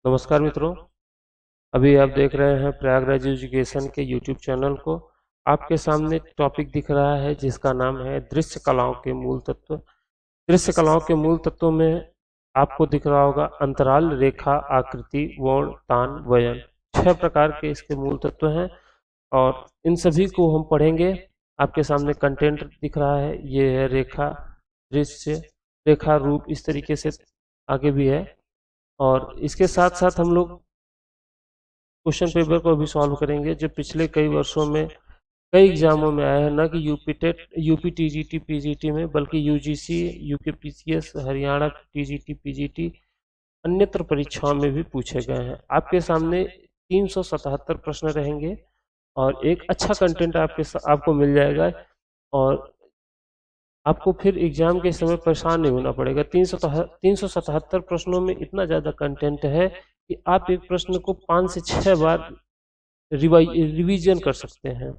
नमस्कार मित्रों। अभी आप देख रहे हैं प्रयागराज एजुकेशन के यूट्यूब चैनल को। आपके सामने टॉपिक दिख रहा है जिसका नाम है दृश्य कलाओं के मूल तत्व। दृश्य कलाओं के मूल तत्वों में आपको दिख रहा होगा अंतराल, रेखा, आकृति, वर्ण, तान, वयन। 6 प्रकार के इसके मूल तत्व हैं और इन सभी को हम पढ़ेंगे। आपके सामने कंटेंट दिख रहा है, ये है रेखा, दृश्य, रेखा, रूप, इस तरीके से आगे भी है। और इसके साथ साथ हम लोग क्वेश्चन पेपर को भी सॉल्व करेंगे जो पिछले कई वर्षों में कई एग्जामों में आया है, न कि UP TET, UP TGT PGT में, बल्कि UGC, UK PCS, Haryana TGT PGT, अन्यत्र परीक्षाओं में भी पूछे गए हैं। आपके सामने 377 प्रश्न रहेंगे और एक अच्छा कंटेंट आपको मिल जाएगा और आपको फिर एग्जाम के समय परेशान नहीं होना पड़ेगा। 377 प्रश्नों में इतना ज़्यादा कंटेंट है कि आप एक प्रश्न को 5 से 6 बार रिवीजन कर सकते हैं।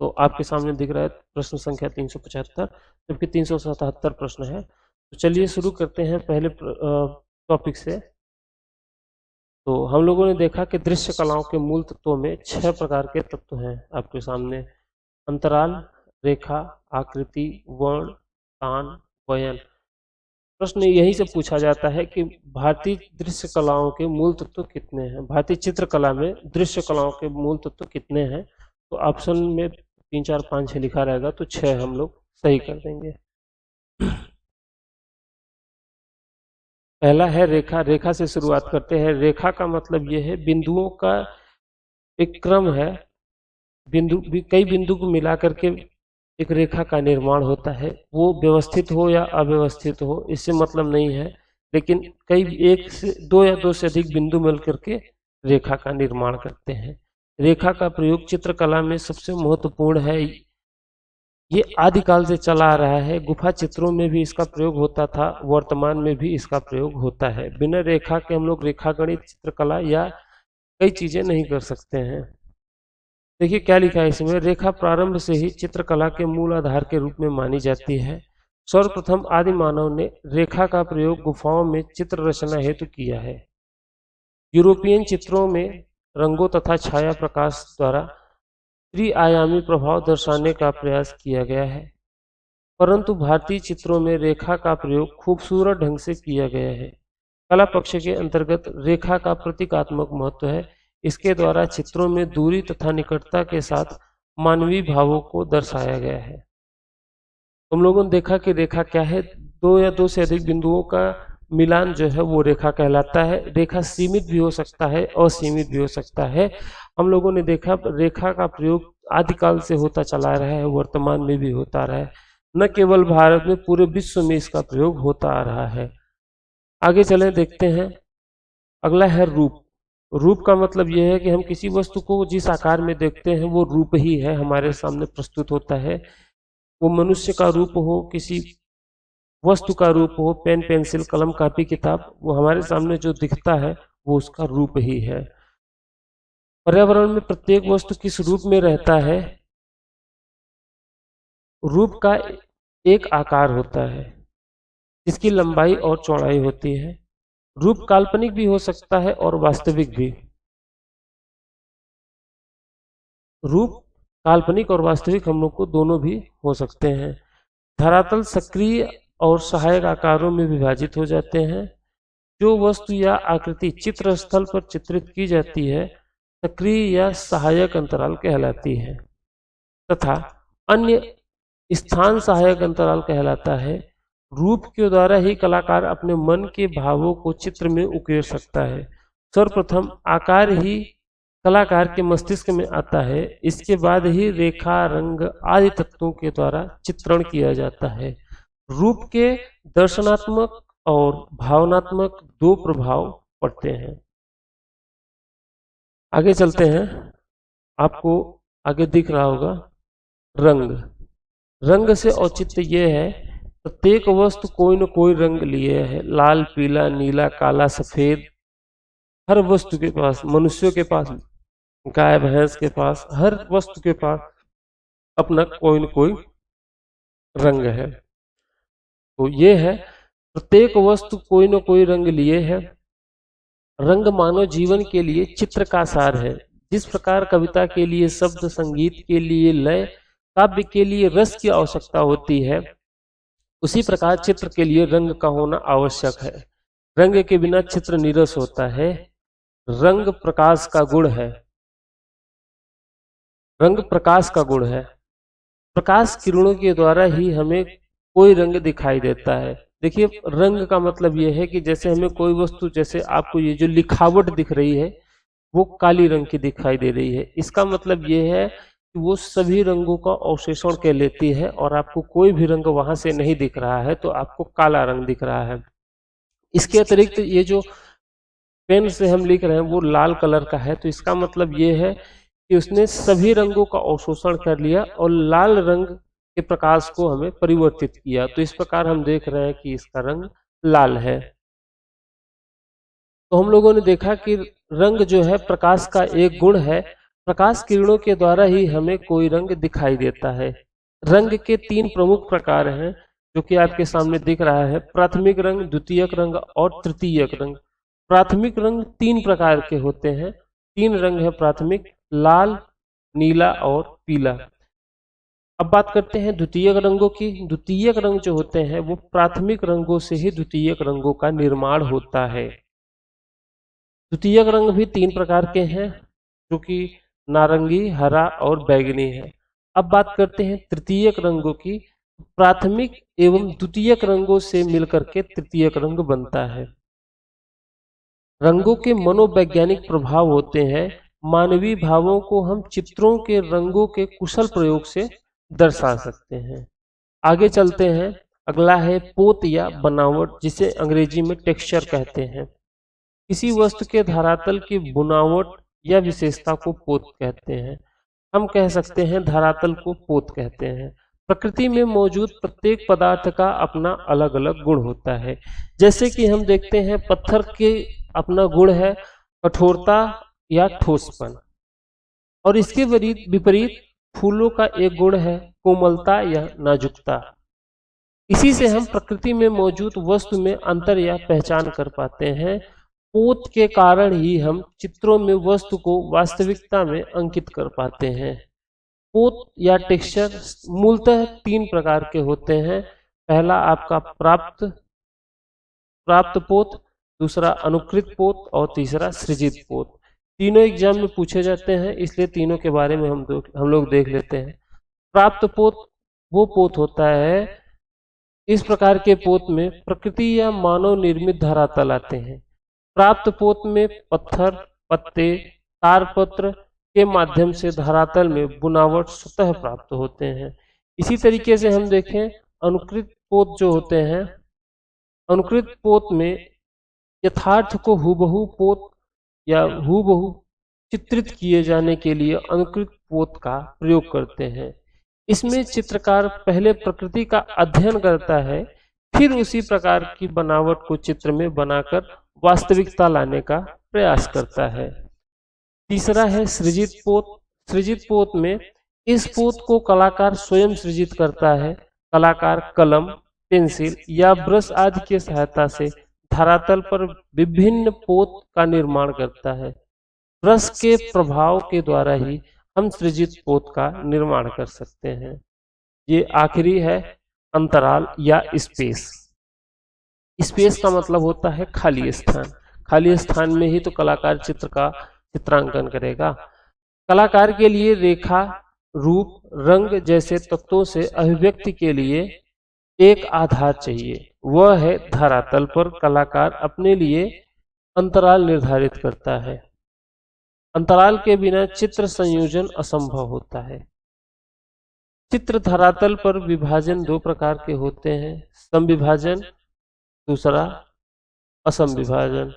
तो आपके सामने दिख रहा है प्रश्न संख्या 375, जबकि 377 प्रश्न है। तो चलिए शुरू करते हैं पहले टॉपिक से। तो हम लोगों ने देखा कि दृश्य कलाओं के मूल तत्वों में 6 प्रकार के तत्व हैं आपके सामने: अंतराल, रेखा, आकृति, वर्ण, तान, वयन। प्रश्न यही से पूछा जाता है कि भारतीय दृश्य कलाओं के मूल तत्व कितने हैं, भारतीय चित्रकला में दृश्य कलाओं के मूल तत्व कितने हैं। तो ऑप्शन में 3, 4, 5, 6 लिखा रहेगा, तो 6 हम लोग सही कर देंगे। पहला है रेखा। रेखा से शुरुआत करते हैं। रेखा का मतलब यह है बिंदुओं का एक क्रम है। कई बिंदु को मिला करके एक रेखा का निर्माण होता है। वो व्यवस्थित हो या अव्यवस्थित हो, इससे मतलब नहीं है, लेकिन कई एक से दो या दो से अधिक बिंदु मिल करके रेखा का निर्माण करते हैं। रेखा का प्रयोग चित्रकला में सबसे महत्वपूर्ण है। ये आदिकाल से चला आ रहा है। गुफा चित्रों में भी इसका प्रयोग होता था, वर्तमान में भी इसका प्रयोग होता है। बिना रेखा के हम लोग रेखागणित, चित्रकला या कई चीजें नहीं कर सकते हैं। देखिए क्या लिखा है इसमें: रेखा प्रारंभ से ही चित्रकला के मूल आधार के रूप में मानी जाती है। सर्वप्रथम आदि मानव ने रेखा का प्रयोग गुफाओं में चित्र रचना हेतु किया है। यूरोपियन चित्रों में रंगों तथा छाया प्रकाश द्वारा त्रिआयामी प्रभाव दर्शाने का प्रयास किया गया है, परंतु भारतीय चित्रों में रेखा का प्रयोग खूबसूरत ढंग से किया गया है। कला पक्ष के अंतर्गत रेखा का प्रतीकात्मक महत्व है। इसके द्वारा चित्रों में दूरी तथा निकटता के साथ मानवीय भावों को दर्शाया गया है। तुम लोगों ने देखा कि रेखा क्या है, दो या दो से अधिक बिंदुओं का मिलान जो है वो रेखा कहलाता है। रेखा सीमित भी हो सकता है, असीमित भी हो सकता है। हम लोगों ने देखा रेखा का प्रयोग आदिकाल से होता चला रहा है, वर्तमान में भी होता रहा है। न केवल भारत में, पूरे विश्व में इसका प्रयोग होता आ रहा है। आगे चलें, देखते हैं। अगला है रूप। रूप का मतलब यह है कि हम किसी वस्तु को जिस आकार में देखते हैं वो रूप ही है, हमारे सामने प्रस्तुत होता है। वो मनुष्य का रूप हो, किसी वस्तु का रूप हो, पेन, पेंसिल, कलम, कॉपी, किताब, वो हमारे सामने जो दिखता है वो उसका रूप ही है। पर्यावरण में प्रत्येक वस्तु किस रूप में रहता है? रूप का एक आकार होता है जिसकी लंबाई और चौड़ाई होती है। रूप काल्पनिक भी हो सकता है और वास्तविक भी। रूप काल्पनिक और वास्तविक हम लोग को दोनों भी हो सकते हैं। धरातल सक्रिय और सहायक आकारों में विभाजित हो जाते हैं। जो वस्तु या आकृति चित्र स्थल पर चित्रित की जाती है सक्रिय या सहायक अंतराल कहलाती है, तथा अन्य स्थान सहायक अंतराल कहलाता है। रूप के द्वारा ही कलाकार अपने मन के भावों को चित्र में उकेर सकता है। सर्वप्रथम आकार ही कलाकार के मस्तिष्क में आता है, इसके बाद ही रेखा, रंग आदि तत्वों के द्वारा चित्रण किया जाता है। रूप के दर्शनात्मक और भावनात्मक दो प्रभाव पड़ते हैं। आगे चलते हैं। आपको आगे दिख रहा होगा रंग। रंग से औचित्य यह है प्रत्येक वस्तु कोई न कोई रंग लिए है। लाल, पीला, नीला, काला, सफेद, हर वस्तु के पास, मनुष्यों के पास, गाय भैंस के पास, हर वस्तु के पास अपना कोई न कोई रंग है। तो ये है प्रत्येक वस्तु कोई न कोई रंग लिए है। रंग मानव जीवन के लिए चित्र का सार है। जिस प्रकार कविता के लिए शब्द, संगीत के लिए लय, काव्य के लिए रस की आवश्यकता होती है, उसी प्रकार चित्र के लिए रंग का होना आवश्यक है। रंग के बिना चित्र नीरस होता है। रंग प्रकाश का गुण है। रंग प्रकाश का गुण है। प्रकाश किरणों के द्वारा ही हमें कोई रंग दिखाई देता है। देखिए, रंग का मतलब यह है कि जैसे हमें कोई वस्तु, जैसे आपको ये जो लिखावट दिख रही है वो काली रंग की दिखाई दे रही है, इसका मतलब यह है कि वो सभी रंगों का अवशोषण कर लेती है और आपको कोई भी रंग वहां से नहीं दिख रहा है, तो आपको काला रंग दिख रहा है। इसके अतिरिक्त ये जो पेन से हम लिख रहे हैं वो लाल कलर का है, तो इसका मतलब ये है कि उसने सभी रंगों का अवशोषण कर लिया और लाल रंग के प्रकाश को हमें परिवर्तित किया। तो इस प्रकार हम देख रहे हैं कि इसका रंग लाल है। तो हम लोगों ने देखा कि रंग जो है प्रकाश का एक गुण है। प्रकाश किरणों के द्वारा ही हमें कोई रंग दिखाई देता है। रंग के तीन प्रमुख प्रकार हैं जो कि आपके सामने दिख रहा है: प्राथमिक रंग, द्वितीयक रंग और तृतीयक रंग। प्राथमिक रंग तीन प्रकार के होते हैं। तीन रंग है प्राथमिक: लाल, नीला और पीला। अब बात करते हैं द्वितीयक रंगों की। द्वितीयक रंग जो होते हैं वो प्राथमिक रंगों से ही द्वितीयक रंगों का निर्माण होता है। द्वितीयक रंग भी तीन प्रकार के हैं जो कि नारंगी, हरा और बैगनी है। अब बात करते हैं तृतीयक रंगों की। प्राथमिक एवं द्वितीयक रंगों से मिलकर के तृतीयक रंग बनता है। रंगों के मनोवैज्ञानिक प्रभाव होते हैं। मानवीय भावों को हम चित्रों के रंगों के कुशल प्रयोग से दर्शा सकते हैं। आगे चलते हैं। अगला है पोत या बनावट, जिसे अंग्रेजी में टेक्सचर कहते हैं। किसी वस्तु के धरातल की बुनावट या विशेषता को पोत कहते हैं। हम कह सकते हैं धरातल को पोत कहते हैं। प्रकृति में मौजूद प्रत्येक पदार्थ का अपना अलग अलग गुण होता है। जैसे कि हम देखते हैं पत्थर के अपना गुण है कठोरता या ठोसपन, और इसके विपरीत फूलों का एक गुण है कोमलता या नाजुकता। इसी से हम प्रकृति में मौजूद वस्तु में अंतर या पहचान कर पाते हैं। पोत के कारण ही हम चित्रों में वस्तु को वास्तविकता में अंकित कर पाते हैं। पोत या टेक्सचर मूलतः तीन प्रकार के होते हैं। पहला आपका प्राप्त पोत, दूसरा अनुकृत पोत और तीसरा सृजित पोत। तीनों एग्जाम में पूछे जाते हैं, इसलिए तीनों के बारे में हम लोग देख लेते हैं। प्राप्त पोत वो पोत होता है, इस प्रकार के पोत में प्रकृति या मानव निर्मित धरातल आते हैं। प्राप्त पोत में पत्थर, पत्ते, तारपत्र के माध्यम से धरातल में बुनावट स्वतः प्राप्त होते हैं। इसी तरीके से हम देखें अनुकृत पोत जो होते हैं, अनुकृत पोत में यथार्थ को हूबहू पोत या हूबहू चित्रित किए जाने के लिए अनुकृत पोत का प्रयोग करते हैं। इसमें चित्रकार पहले प्रकृति का अध्ययन करता है, फिर उसी प्रकार की बनावट को चित्र में बनाकर वास्तविकता लाने का प्रयास करता है। तीसरा है सृजित पोत। सृजित पोत में इस पोत को कलाकार स्वयं सृजित करता है। कलाकार कलम, पेंसिल या ब्रश आदि की सहायता से धरातल पर विभिन्न पोत का निर्माण करता है। ब्रश के प्रभाव के द्वारा ही हम सृजित पोत का निर्माण कर सकते हैं। ये आखिरी है अंतराल या स्पेस। स्पेस का मतलब होता है खाली स्थान। खाली स्थान में ही तो कलाकार चित्र का चित्रांकन करेगा। कलाकार के लिए रेखा, रूप, रंग जैसे तत्वों से अभिव्यक्ति के लिए एक आधार चाहिए। वह है धरातल पर कलाकार अपने लिए अंतराल निर्धारित करता है। अंतराल के बिना चित्र संयोजन असंभव होता है। चित्र धरातल पर विभाजन दो प्रकार के होते हैं: समविभाजन, दूसरा असमविभाजन।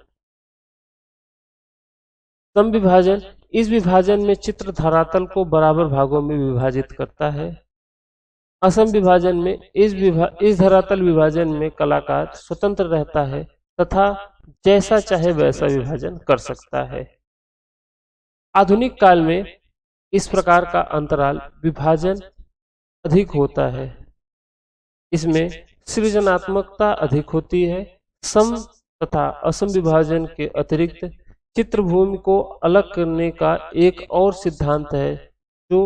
समविभाजन, इस विभाजन में चित्र धरातल को बराबर भागों में विभाजित करता है। असम विभाजन में इस धरातल विभाजन में कलाकार स्वतंत्र रहता है तथा जैसा चाहे वैसा विभाजन कर सकता है। आधुनिक काल में इस प्रकार का अंतराल विभाजन अधिक होता है। इसमें सृजनात्मकता अधिक होती है। सम तथा असम विभाजन के अतिरिक्त चित्रभूमि को अलग करने का एक और सिद्धांत है जो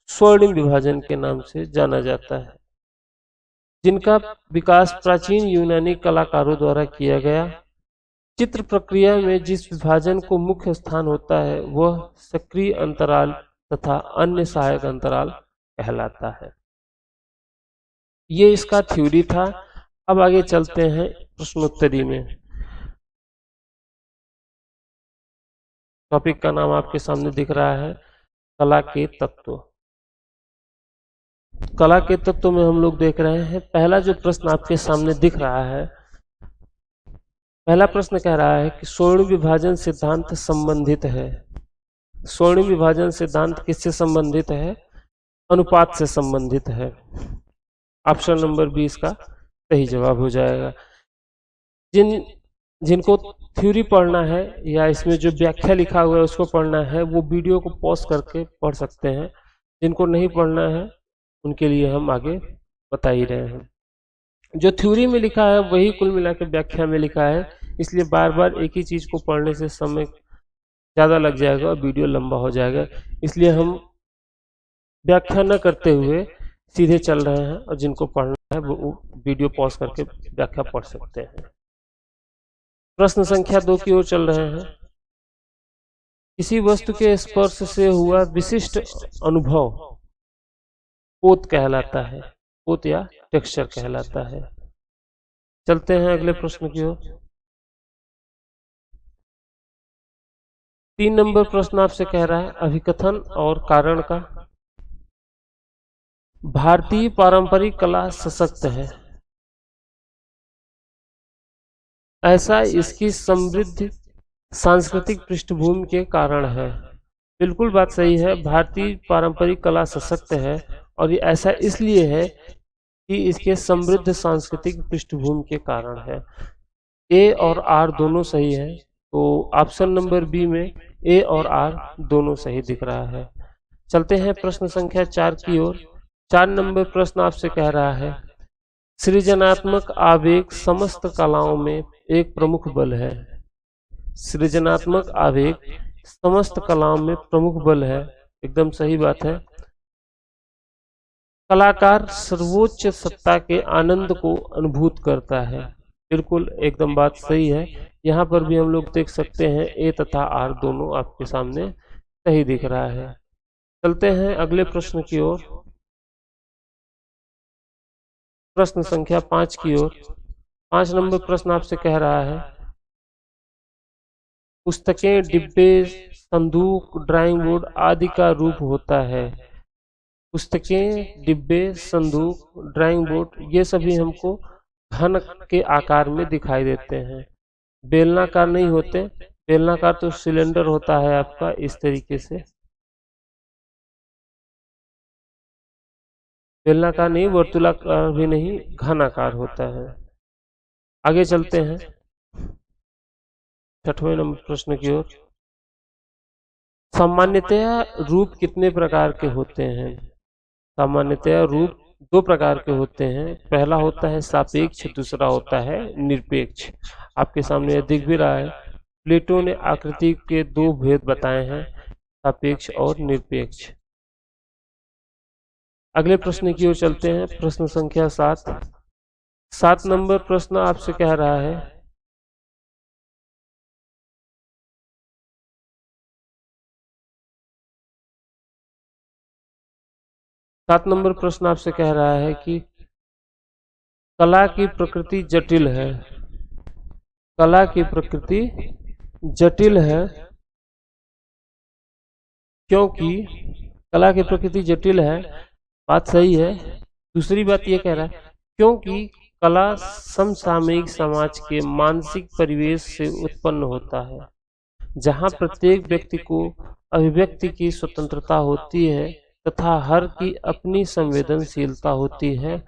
स्वर्णिम विभाजन के नाम से जाना जाता है, जिनका विकास प्राचीन यूनानी कलाकारों द्वारा किया गया। चित्र प्रक्रिया में जिस विभाजन को मुख्य स्थान होता है वह सक्रिय अंतराल तथा अन्य सहायक अंतराल कहलाता है। ये इसका थ्योरी था। अब आगे चलते हैं प्रश्नोत्तरी में। टॉपिक का नाम आपके सामने दिख रहा है, कला के तत्व। कला के तत्व में हम लोग देख रहे हैं, पहला जो प्रश्न आपके सामने दिख रहा है, पहला प्रश्न कह रहा है कि स्वर्णिम विभाजन सिद्धांत संबंधित है। स्वर्णिम विभाजन सिद्धांत किससे संबंधित है? अनुपात से संबंधित है। ऑप्शन नंबर 20 का सही जवाब हो जाएगा। जिनको थ्योरी पढ़ना है या इसमें जो व्याख्या लिखा हुआ है उसको पढ़ना है, वो वीडियो को पॉज करके पढ़ सकते हैं। जिनको नहीं पढ़ना है उनके लिए हम आगे बता ही रहे हैं। जो थ्योरी में लिखा है वही कुल मिला के व्याख्या में लिखा है, इसलिए बार बार एक ही चीज को पढ़ने से समय ज़्यादा लग जाएगा और वीडियो लंबा हो जाएगा। इसलिए हम व्याख्या न करते हुए सीधे चल रहे हैं, और जिनको पढ़ना है वो वीडियो पॉज करके व्याख्या पढ़ सकते हैं। प्रश्न संख्या 2 की ओर चल रहे हैं। किसी वस्तु के स्पर्श से हुआ विशिष्ट अनुभव पोत कहलाता है। पोत या टेक्सचर कहलाता है। चलते हैं अगले प्रश्न की ओर। 3 नंबर प्रश्न आपसे कह रहा है अभिकथन और कारण का। भारतीय पारंपरिक कला सशक्त है, ऐसा इसकी समृद्ध सांस्कृतिक पृष्ठभूमि के कारण है। बिल्कुल बात सही है, भारतीय पारंपरिक कला सशक्त है और ये ऐसा इसलिए है कि इसके समृद्ध सांस्कृतिक पृष्ठभूमि के कारण है। ए और आर दोनों सही है, तो ऑप्शन नंबर बी में ए और आर दोनों सही दिख रहा है। चलते हैं प्रश्न संख्या 4 की ओर। 4 नंबर प्रश्न आपसे कह रहा है सृजनात्मक आवेग समस्त कलाओं में एक प्रमुख बल है। सृजनात्मक आवेग समस्त कलाओं में प्रमुख बल है, एकदम सही बात है। कलाकार सर्वोच्च सत्ता के आनंद को अनुभूत करता है, बिल्कुल एकदम बात सही है। यहाँ पर भी हम लोग देख सकते हैं ए तथा आर दोनों आपके सामने सही दिख रहा है। चलते हैं अगले प्रश्न की ओर, प्रश्न संख्या 5 की ओर। 5 नंबर प्रश्न आपसे कह रहा है पुस्तकें, डिब्बे, संदूक, ड्राइंग बोर्ड आदि का रूप होता है। पुस्तकें, डिब्बे, संदूक, ड्राइंग बोर्ड ये सभी हमको घन के आकार में दिखाई देते हैं, बेलनाकार नहीं होते। बेलनाकार तो सिलेंडर होता है आपका इस तरीके से, बेलनाकार नहीं, वर्तुलाकार भी नहीं, घनाकार होता है। आगे चलते हैं 6वें नंबर प्रश्न की ओर। सामान्यतया रूप कितने प्रकार के होते हैं? सामान्यतया रूप 2 प्रकार के होते हैं। पहला होता है सापेक्ष, दूसरा होता है निरपेक्ष। आपके सामने यह दिख भी रहा है। प्लेटो ने आकृति के 2 भेद बताए हैं, सापेक्ष और निरपेक्ष। अगले प्रश्न की ओर चलते हैं, प्रश्न संख्या 7। 7 नंबर प्रश्न आपसे कह रहा है 7 नंबर प्रश्न आपसे कह रहा है कि कला की प्रकृति जटिल है। कला की प्रकृति जटिल है क्योंकि कला की प्रकृति जटिल है, बात सही है। दूसरी बात ये कह रहा है क्योंकि कला समसामयिक समाज के मानसिक परिवेश से उत्पन्न होता है, जहाँ प्रत्येक व्यक्ति को अभिव्यक्ति की स्वतंत्रता होती है तथा हर की अपनी संवेदनशीलता होती है।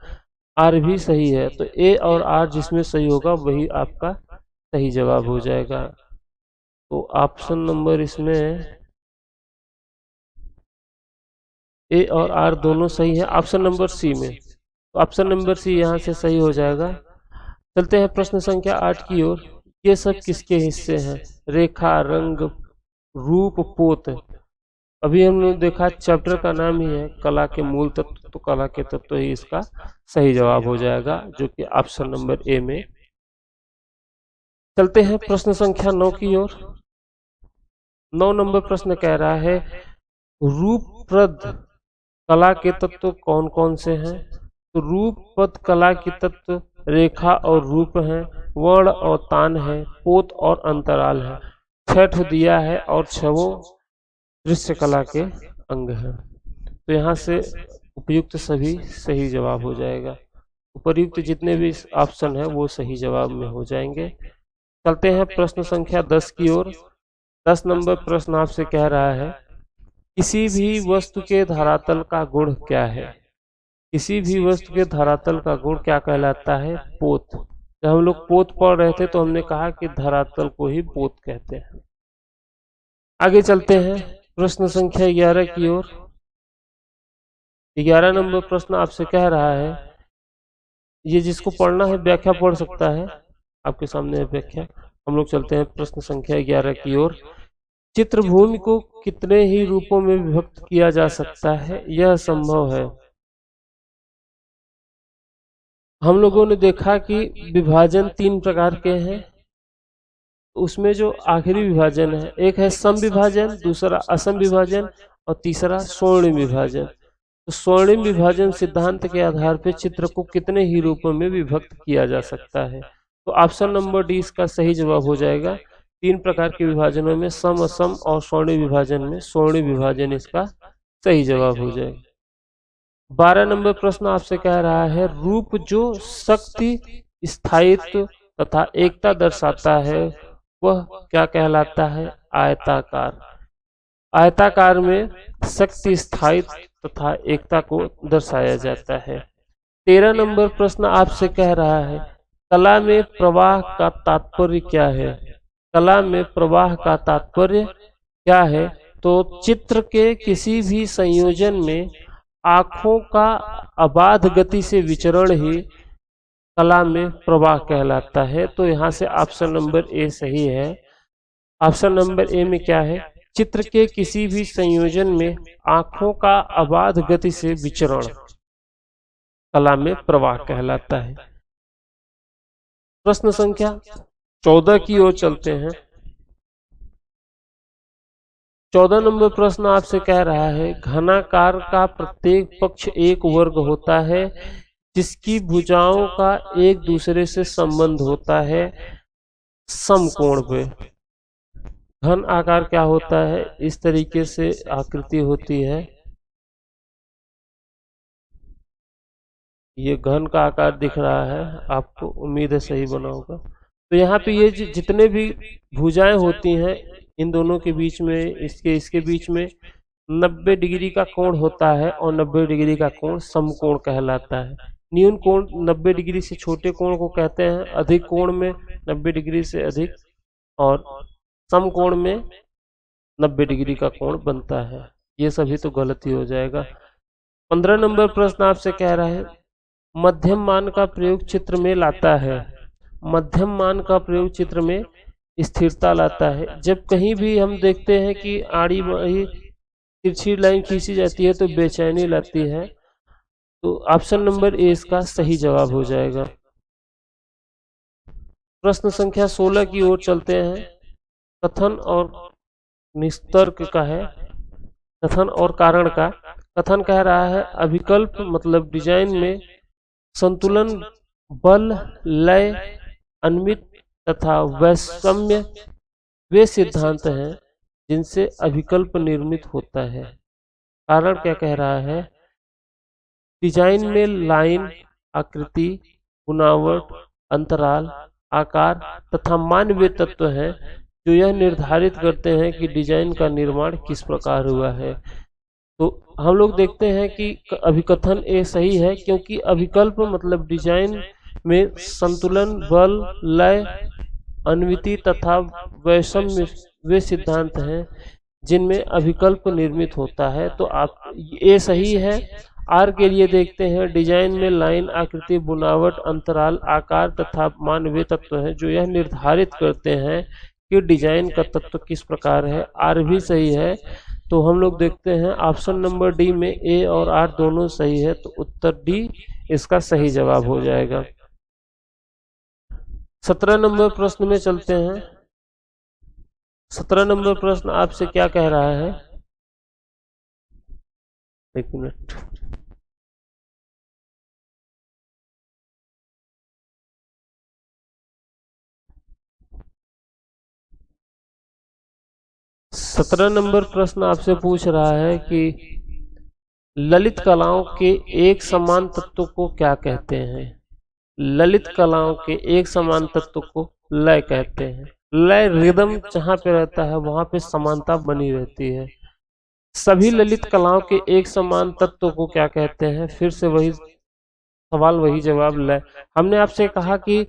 आर भी सही है, तो ए और आर जिसमें सही होगा वही आपका सही जवाब हो जाएगा। तो ऑप्शन नंबर इसमें ए और आर दोनों सही है, ऑप्शन नंबर सी में। तो ऑप्शन नंबर सी यहाँ से सही हो जाएगा। चलते हैं प्रश्न संख्या 8 की ओर। ये सब किसके हिस्से हैं? रेखा, रंग, रूप, पोत। अभी हमने देखा चैप्टर का नाम ही है कला के मूल तत्व, तो कला के तत्व ही इसका सही जवाब हो जाएगा, जो कि ऑप्शन नंबर ए में। चलते हैं प्रश्न संख्या 9 की ओर। 9 नंबर प्रश्न कह रहा है रूपप्रद कला के तत्व कौन कौन से हैं? तो रूपपद कला के तत्व रेखा और रूप है, वर्ण और तान है, पोत और अंतराल है, 6 दिया है और 6 दृश्य कला के अंग हैं। तो यहाँ से उपयुक्त सभी सही जवाब हो जाएगा। उपर्युक्त जितने भी ऑप्शन है वो सही जवाब में हो जाएंगे। चलते हैं प्रश्न संख्या 10 की ओर। 10 नंबर प्रश्न आपसे कह रहा है किसी भी वस्तु के धरातल का गुण क्या है? किसी भी वस्तु के धरातल का गुण क्या कहलाता है? पोत। जब हम लोग पोत पढ़ रहे थे तो हमने कहा कि धरातल को ही पोत कहते हैं। आगे चलते हैं प्रश्न संख्या 11 की ओर। 11 नंबर प्रश्न आपसे कह रहा है, ये जिसको पढ़ना है व्याख्या पढ़ सकता है, आपके सामने है व्याख्या। हम लोग चलते हैं प्रश्न संख्या 11 की ओर। चित्रभूमि को कितने ही रूपों में विभक्त किया जा सकता है? यह संभव है। हम लोगों ने देखा कि विभाजन 3 प्रकार के हैं। उसमें जो आखिरी विभाजन है, एक है सम विभाजन, दूसरा असम विभाजन और तीसरा स्वर्णिम विभाजन। तो स्वर्णिम विभाजन सिद्धांत के आधार पर चित्र को कितने ही रूपों में विभक्त किया जा सकता है? तो ऑप्शन नंबर डी इसका सही जवाब हो जाएगा। 3 प्रकार के विभाजनों में सम, असम और स्वर्णिम विभाजन में स्वर्णिम विभाजन इसका सही जवाब हो जाएगा। 12 नंबर प्रश्न आपसे कह रहा है रूप जो शक्ति, स्थायित्व तथा एकता दर्शाता है वह क्या कहलाता है? आयताकार। आयताकार में शक्ति, स्थायित्व तथा एकता को दर्शाया जाता है। 13 नंबर प्रश्न आपसे कह रहा है कला में प्रवाह का तात्पर्य क्या है? कला में प्रवाह का तात्पर्य क्या है? तो चित्र के किसी भी संयोजन में आंखों का अबाध गति से विचरण ही कला में प्रवाह कहलाता है। तो यहाँ से ऑप्शन नंबर ए सही है। ऑप्शन नंबर ए में क्या है? चित्र के किसी भी संयोजन में आंखों का अबाध गति से विचरण कला में प्रवाह कहलाता है। प्रश्न संख्या 14 की ओर चलते हैं। 14 नंबर प्रश्न आपसे कह रहा है घनाकार का प्रत्येक पक्ष एक वर्ग होता है जिसकी भुजाओं का एक दूसरे से संबंध होता है समकोण पे। घन आकार क्या होता है? इस तरीके से आकृति होती है। ये घन का आकार दिख रहा है आपको, उम्मीद है सही बना होगा। तो यहाँ पे ये जितने भी भुजाएं होती हैं इन दोनों के बीच में, इसके बीच में 90 डिग्री का कोण होता है और 90 डिग्री का कोण समकोण कहलाता है। न्यून कोण 90 डिग्री से छोटे कोण को कहते हैं, अधिक कोण में 90 डिग्री से अधिक और समकोण में 90 डिग्री का कोण बनता है। ये सभी तो गलत ही हो जाएगा। 15 नंबर प्रश्न आपसे कह रहा है मध्यम मान का प्रयोग चित्र में लाता है। मध्यम मान का प्रयोग चित्र में स्थिरता लाता है। जब कहीं भी हम देखते हैं कि आड़ी बाड़ी तिरछी लाइन खींची जाती है तो बेचैनी लाती है। तो ऑप्शन नंबर ए इसका सही जवाब हो जाएगा। प्रश्न संख्या 16 की ओर चलते हैं। कथन और निस्तर्क का है, कथन और कारण का। कथन कह रहा है अभिकल्प मतलब डिजाइन में संतुलन, बल, लय, अन्वित तथा वैषम्य वे सिद्धांत हैं जिनसे अभिकल्प निर्मित होता है। कारण क्या कह रहा है? डिजाइन में लाइन, आकृति, बुनावट, अंतराल, आकार तथा मान वे तत्व हैं जो यह निर्धारित करते हैं कि डिजाइन का निर्माण किस प्रकार हुआ है। तो हम लोग देखते हैं कि अभिकथन ए सही है क्योंकि अभिकल्प मतलब डिजाइन में संतुलन, बल, लय, अन्विति तथा वैषम्य वे सिद्धांत हैं जिनमें अभिकल्प निर्मित होता है। तो आप ए सही है आर के लिए देखते हैं, डिजाइन में लाइन, आकृति, बुनावट, अंतराल, आकार तथा मान वे तत्व हैं जो यह निर्धारित करते हैं कि डिजाइन का तत्व किस प्रकार है। आर भी सही है, तो हम लोग देखते हैं ऑप्शन नंबर डी में ए और आर दोनों सही है, तो उत्तर डी इसका सही जवाब हो जाएगा। 17 नंबर प्रश्न में चलते हैं। 17 नंबर प्रश्न आपसे क्या कह रहा है, एक मिनट। सत्रह नंबर प्रश्न आपसे पूछ रहा है कि ललित कलाओं के एक समान तत्व को क्या कहते हैं। ललित कलाओं के एक समान तत्व को लय कहते हैं। लय रिदम जहां पे रहता है वहां पे समानता बनी रहती है। सभी ललित कलाओं के एक समान तत्व को क्या कहते हैं, फिर से वही सवाल वही जवाब लय। हमने आपसे कहा कि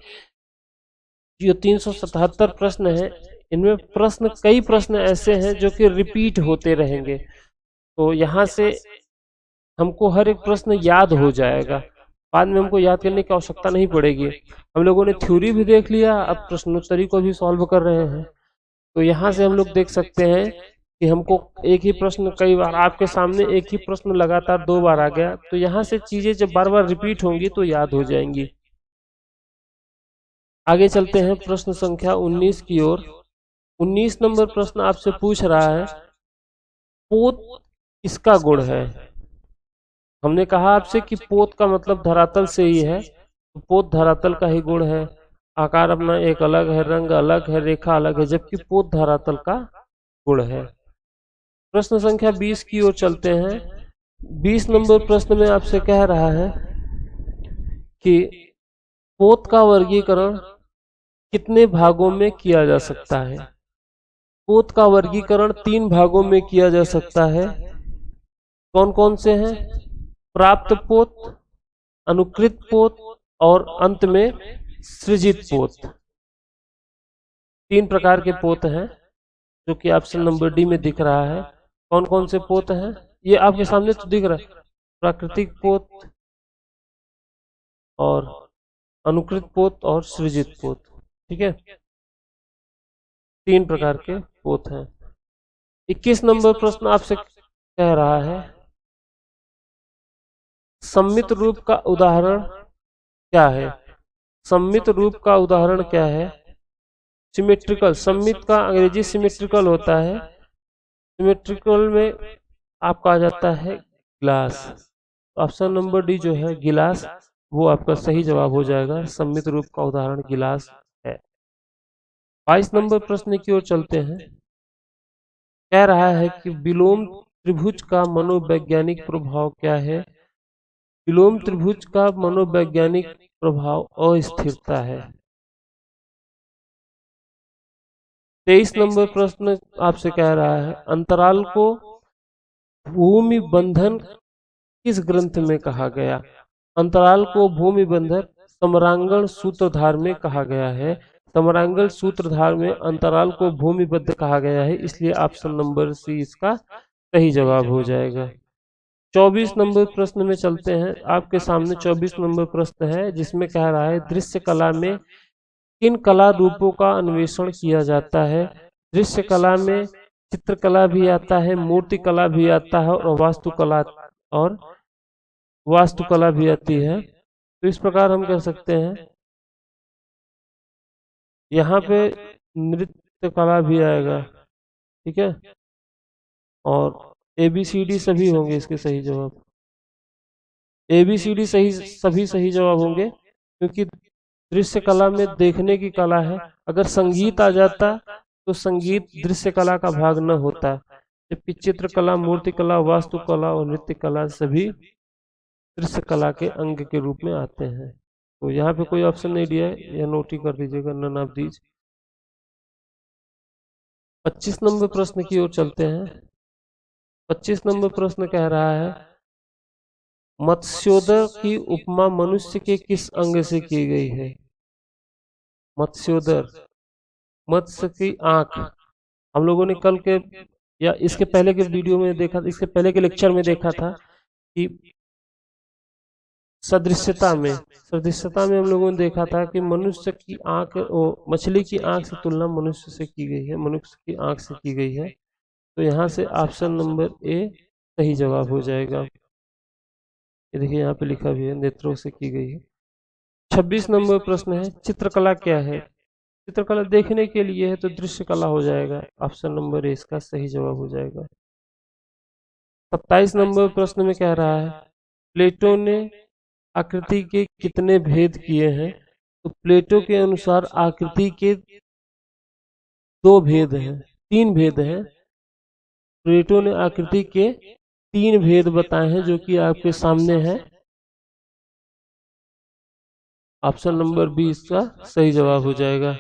जो 377 प्रश्न है इनमें प्रश्न कई प्रश्न ऐसे हैं जो कि रिपीट होते रहेंगे, तो यहाँ से हमको हर एक प्रश्न याद हो जाएगा, बाद में हमको याद करने की आवश्यकता नहीं पड़ेगी। हम लोगों ने थ्योरी भी देख लिया, अब प्रश्नोत्तरी को भी सॉल्व कर रहे हैं। तो यहाँ से हम लोग देख सकते हैं कि हमको एक ही प्रश्न कई बार आपके सामने एक ही प्रश्न लगातार 2 बार आ गया, तो यहाँ से चीजें जब बार बार रिपीट होंगी तो याद हो जाएंगी। आगे चलते हैं प्रश्न संख्या 19 की ओर। 19 नंबर प्रश्न आपसे पूछ रहा है, पोत किसका गुण है। हमने कहा आपसे कि पोत का मतलब धरातल से ही है, तो पोत धरातल का ही गुण है। आकार अपना एक अलग है, रंग अलग है, रेखा अलग है, जबकि पोत धरातल का गुण है। प्रश्न संख्या 20 की ओर चलते हैं। 20 नंबर प्रश्न में आपसे कह रहा है कि पोत का वर्गीकरण कितने भागों में किया जा सकता है। पोत का वर्गीकरण 3 भागों में किया जा सकता है। कौन कौन से हैं, प्राप्त पोत, अनुकृत पोत और अंत में सृजित पोत। 3 प्रकार के पोत हैं जो कि ऑप्शन नंबर डी में दिख रहा है। कौन कौन से पोत हैं, ये आपके सामने तो दिख रहा है, प्राकृतिक पोत और अनुकृत पोत और सृजित पोत। ठीक है, 3 प्रकार के पोत हैं। 21 नंबर प्रश्न आपसे कह रहा है, सम्मित रूप का उदाहरण क्या है। सम्मित रूप का उदाहरण क्या है, सिमेट्रिकल। सम्मित का अंग्रेजी सिमेट्रिकल होता है, सिमेट्रिकल में आपका आ जाता है गिलास। ऑप्शन नंबर डी जो है गिलास, वो आपका सही जवाब हो जाएगा। सम्मित रूप का उदाहरण गिलास है। 22 नंबर प्रश्न की ओर चलते हैं। कह रहा है कि विलोम त्रिभुज का मनोवैज्ञानिक प्रभाव क्या है। विलोम त्रिभुज का मनोवैज्ञानिक प्रभाव अस्थिरता है। 23 नंबर प्रश्न आपसे कह रहा है, अंतराल को भूमि बंधन किस ग्रंथ में कहा गया। अंतराल को भूमि बंधन समरांगण सूत्रधार में कहा गया है। समरांगण सूत्रधार में अंतराल को भूमिबद्ध कहा गया है, इसलिए ऑप्शन नंबर सी इसका सही जवाब हो जाएगा। 24 नंबर प्रश्न में चलते हैं। आपके सामने 24 नंबर प्रश्न है जिसमें कह रहा है, दृश्य कला में किन कला रूपों का अन्वेषण किया जाता है। दृश्य कला में चित्रकला भी आता है, मूर्ति कला भी आता है और वास्तुकला भी आती है। तो इस प्रकार हम कह सकते हैं, यहाँ पे नृत्य कला भी आएगा। ठीक है, और ABCD सभी होंगे इसके सही जवाब। ABCD सभी सही जवाब होंगे, क्योंकि दृश्य कला में देखने की कला है। अगर संगीत आ जाता तो संगीत दृश्य कला का भाग न होता, जबकि चित्रकला, मूर्तिकला, वास्तुकला और नृत्य कला सभी दृश्य कला के अंग के रूप में आते हैं। तो यहाँ पे कोई ऑप्शन नहीं दिया है, यह नोट ही कर दीजिएगा, नन ऑफ दीज। 25 नंबर प्रश्न की ओर चलते हैं। 25 नंबर प्रश्न कह रहा है, मत्स्योदर की उपमा मनुष्य के किस अंग से की गई है। मत्स्योदर, मत्स्य की आंख। हम लोगों ने कल के या इसके पहले के वीडियो में देखा, इसके पहले के लेक्चर में देखा था कि सदृश्यता में हम लोगों ने देखा था कि मनुष्य की आंख, मछली की आंख से तुलना मनुष्य से की गई है, मनुष्य की आंख से की गई है। तो यहाँ से ऑप्शन नंबर ए सही जवाब हो जाएगा। ये देखिए यहाँ पे लिखा भी है नेत्रों से की गई है। 26 नंबर प्रश्न है, चित्रकला क्या है? चित्रकला देखने के लिए है तो दृश्य कला हो जाएगा, ऑप्शन नंबर ए इसका सही जवाब हो जाएगा। 27 नंबर प्रश्न में कह रहा है, प्लेटो ने आकृति के कितने भेद किए हैं? तो प्लेटो के अनुसार आकृति के 2 भेद हैं, 3 भेद हैं। प्लेटो ने आकृति के 3 भेद बताए हैं जो कि आपके सामने है। ऑप्शन नंबर बी इसका सही जवाब हो जाएगा।